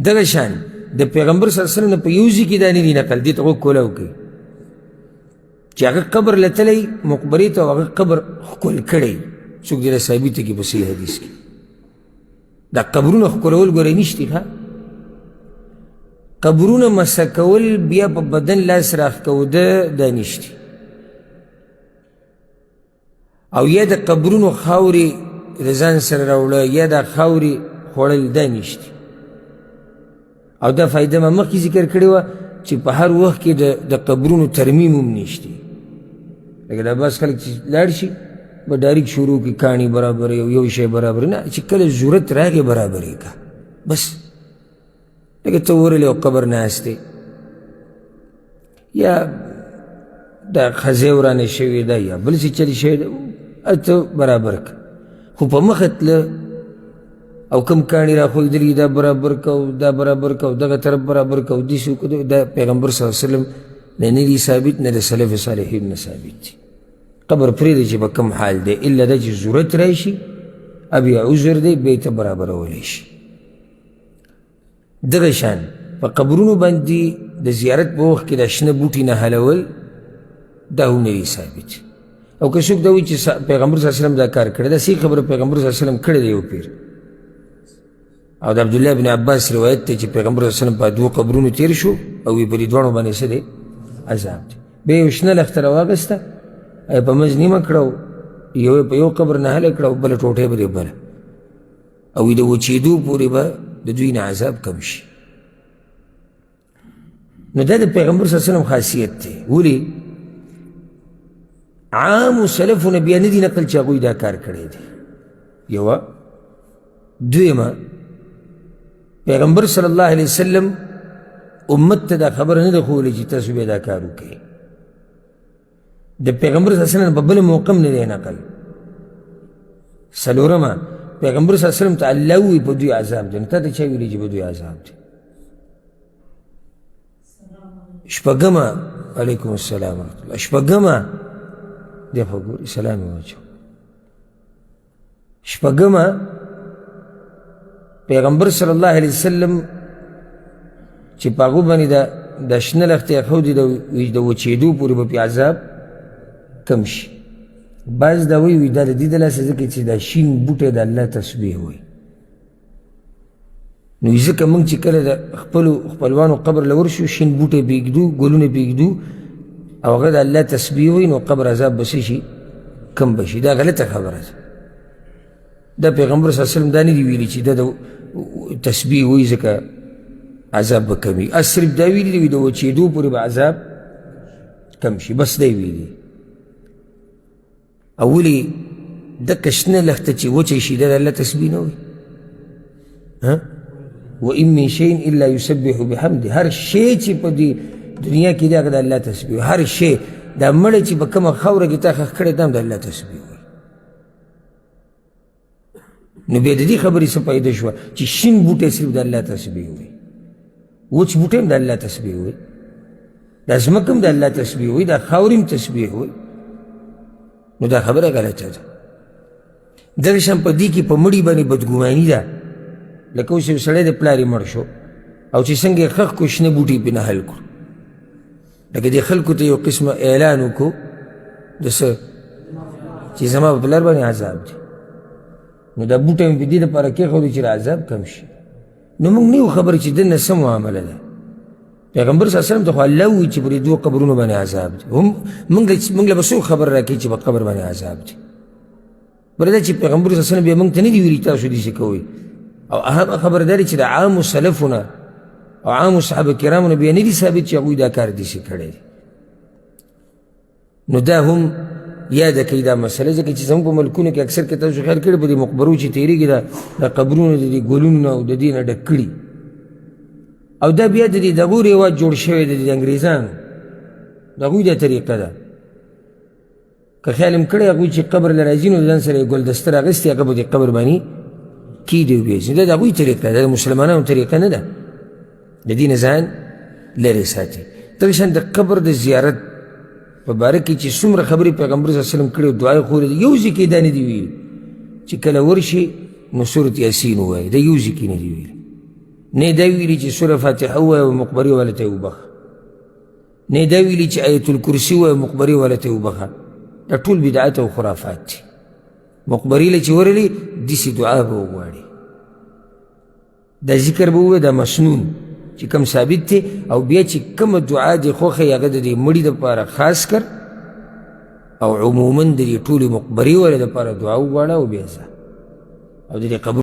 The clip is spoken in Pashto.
دغه شان د پیغمبر صلی الله علیه وسلم نه په یو ځای کې دا نه دي نقل دې ته غوږ کوله وکړئ چې هغه قبر له تلی مقبرې ته او هغه قبر ښکل کړی څوک دې ثابته کړي په صحیح حدیث کې دا قبرونه ښکلول ګورئ نشتي ښه قبرونه مسح کول بیا په بدن لاس راښکوده دا نشتي او یا د قبرونو خاورې د ځان سره راوړه یا دا خاورې خوړل دا نشتي او دا فایده ما مخکې ذکر کړې وه چې په هر وخت کې د قبرونو ترمیم هم نشتي لکه دا بعض خلک چې لاړ شي به ډایرکټ شروع کړي کاڼي برابرې او یو شی برابرې نه چې کله ضرورت راغې برابرې که بس لکه ته ورغلې او قبر ناست یا دا خزې ورانې شوې ده یا بل څه چلې شوی ده ته برابر که خو په مخه تله او کم کاڼي راښودلي دا برابر که او دا برابر که او دغه طرف برابر که او داسې وکړه دا پیغمبر صلی الله علیه وسلم نه دي ثابت نه د سلف صالحین نه ثابت دي قبر پرېږدي چې به کوم حال دی الا دا چې ضرورت راشي او یا عذر دی بیا یې ته برابرولی شي دغه شان په قبرونو باندې د زیارت په وخت کې دا شنه بوټي نه حلول دا هم نه دي ثابت او که څوک دا وایي چې پیغمبر صلی الله علیه وسلم دا کار کړی دا صحیح خبره پیغمبر صلی الله علیه وسلم کړی دی یو پیر او د عبدالله بن عباس روایت دی چې پیغمبر صلی الله علیه وسلم په دوه قبرونو تیر شو او وی په دې دواړو باندې څه دی عذاب دی بیا یې یو شنه لښته راواغېسته او په منځ نیمه کړه یو په یو قبر نه هله کړه او بله ټوټه به دې بله او د وچېدو پورې به د دوی نه عذاب کم شي نو دا د پیغمبر صلی الله علیه وسلم خاصیت دی ولې عامو سلفونه بیا نه دي نقل چې هغوی دا کار کړی دی یوه دویمه پیغمبر صلی الله علیه وسلم امت ته دا خبره نه ده ښوولې چې تاسو بیا دا کار وکړئ د پیغمبر صلی الله علیه وسلم په بله موقع هم نه دی نقل څلورمه پیغمبر صلی الله علیه وسلم ته الله ووایي په دوی عذاب دی نو تا ته چا ویلي چې په دوی عذاب دی شپږمه علیکم السلام ورحمة الله شپږمه دی خو ګورې سلام یې واچو شپږمه پیغمبر صلی الله علیه وسلم چې په هغو باندې دا شنه لښتې ایښودي د وچېدو پورې به پې عذاب کم شي بعض دا وایي دا د دې د لاسه ځکه چې دا شین بوټی د الله تسبیح وایي نو ځکه موږ چې کله د خپلو خپلوانو قبر له ورشو شین بوټی پرېږدو ګلونه پرېږدو او هغه د الله تسبیح وایي نو قبر عذاب به څه شي کم به شي دا غلطه خبره ده دا پیغمبر صلی الله علیه وسلم دا نه دي ویلي چې دا د تسبیح وایي ځکه عذاب به کم وي صرف دا ویلي دي د وچېدو پورې به عذاب کم شي بس دی ویلي او ولې دکه شنه لښته چې وچه شي دا د الله تسبیح نه وایي وإن من شيء إلا يسبح بحمده هر شی چې په دې دنیا کې دی هغه د الله تسبیح هر شی دا مړی چې په کومه خاوره کې تا ښخ کړی دا هم د الله تسبیح وایي نو بیا د دې خبرې څه فایده شوه چې شین بوټی صرف د الله تسبیح وایي وچ بوټی هم د الله تسبیح وایي دا ځمکه هم د الله تسبیح وایي دا خاورې هم تسبیح وایي نو دا خبره غلطه ده دغه شان په دې کې په مړي باندې بدګماني ده لکه اوس یو سړی د پلار یې مړ شو او چې څنګه یې ښخ کړو شنه بوټي پرې نه حل کړو لکه دې خلکو ته یو قسمه اعلان وکړو د څه چې زما په پلار باندې عذاب دی نو دا بوټی مې په دې دپاره کېښودو چې عذاب کم شي نو موږ نه یو خبر چې دنه څه معامله ده پیغمبر صلی الله علیه وسلم ته خو الله ووایي چې پر دې دوه قبرونو باندې عذاب دی هم موږ له به څوک خبر راکوي چې په قبر باندې عذاب دی بله دا چې پیغمبر صلی الله علیه وسلم بیا موږ ته نه دي ویلي تاسو داسې کوئ او اهم خبر دا دی چې د عامو سلفونه او عامو صحابه کرامو نه بیا نه دي ثابت چې هغوی دا کار داسې کړی دی نو دا هم یاده کوي دا مسله ځکه چې زموږ په ملکونو کې اکثر کې تاسو خیال کړی په دې مقبرو چې تېرېږي دا قبرونه د دې ګلونو نه او د دې نه ډک کړي او دا بیا د دې دغو رواج جوړ شوی دی د انګریزانو د هغوی دا طریقه ده که خیال هم کړی هغوی چې قبر له راځي نو د ځان سره یې ګلدسته راغستې هغه به دې قبر باندې کیدی وبیځي دا د هغوی طریقه ده د مسلمانانو طریقه نه ده د دې نه ځان لرې ساتي دغه شان د قبر د زیارت په باره کې چې څومره خبرې پیغمبر صلی الله علیه وسلم کړي او دعا یې خورې دي یو ځای کې دا نه دي ویلي چې کله ورشي نو سورت یاسین ووایي دا یو ځای کې نه دي ویلي نه دا ویلي چې سوره فاتحه ووایه او مقبرې والا ته یې وبخه، نه دا ویلي چې آیت الکرسي ووایه او مقبرې والا ته یې وبخه. دا ټول بدعت او خرافات دي. مقبرې له چې ورغلي داسې دعا به وغواړي، دا ذکر به ووایه، دا مسنون چې کم ثابت دی، او بیا چې کومه دعا دې خوښه هغه د دې مړي دپاره خاص کر او عموما د دې ټولې مقبرې والا دپاره دعا وغواړه او بیا ځه او د دې قبر